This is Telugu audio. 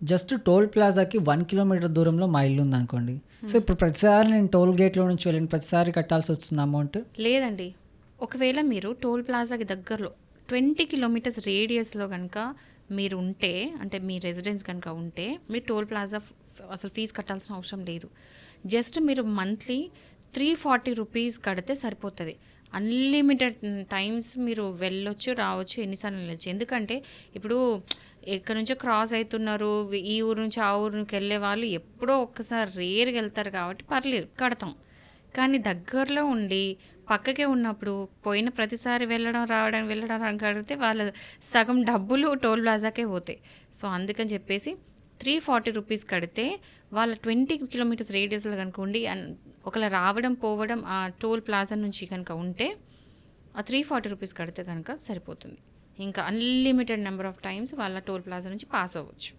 జస్ట్ టోల్ ప్లాజాకి 1 కిలోమీటర్ దూరంలో మా ఇల్లు ఉందనుకోండి. సో ఇప్పుడు ప్రతిసారి నేను టోల్ గేట్‌లో నుంచి వెళ్ళిన ప్రతిసారి కట్టాల్సొస్తుందా అమౌంట్? లేదండి. ఒకవేళ మీరు టోల్ ప్లాజాకి దగ్గరలో 20 కిలోమీటర్స్ రేడియస్‌లో గనక మీరు ఉంటే, అంటే మీ రెసిడెన్స్ గనక ఉంటే, మీరు టోల్ ప్లాజా అసలు ఫీజు కట్టాల్సిన అవసరం లేదు. జస్ట్ మీరు మంత్లీ 340 రూపీస్ కడితే సరిపోతది. అన్‌లిమిటెడ్ టైమ్స్ మీరు వెళ్ళొచ్చు, రావచ్చు, ఎన్నిసార్లు వెళ్ళొచ్చు. ఎందుకంటే ఇప్పుడు ఎక్కడి నుంచో క్రాస్ అయితున్నారు. ఈ ఊరు నుంచి ఆ ఊరికి వెళ్ళే వాళ్ళు ఎప్పుడో ఒక్కసారి రేర్‌గా వెళ్తారు కాబట్టి పర్లేదు కడతాం. కానీ దగ్గరలో ఉండి పక్కకే ఉన్నప్పుడు పోయిన ప్రతిసారి వెళ్ళడం కడితే వాళ్ళ సగం డబ్బులు టోల్ ప్లాజాకే పోతాయి. సో అందుకని చెప్పేసి 340 రూపీస్ కడితే వాళ్ళ 20 కిలోమీటర్స్ రేడియస్లో కనుక ఉండి ఒకవేళ రావడం పోవడం ఆ టోల్ ప్లాజా నుంచి కనుక ఉంటే ఆ 340 రూపీస్ కడితే కనుక సరిపోతుంది. ఇంకా అన్లిమిటెడ్ నెంబర్ ఆఫ్ టైమ్స్ వాళ్ళ టోల్ ప్లాజా నుంచి పాస్ అవ్వచ్చు.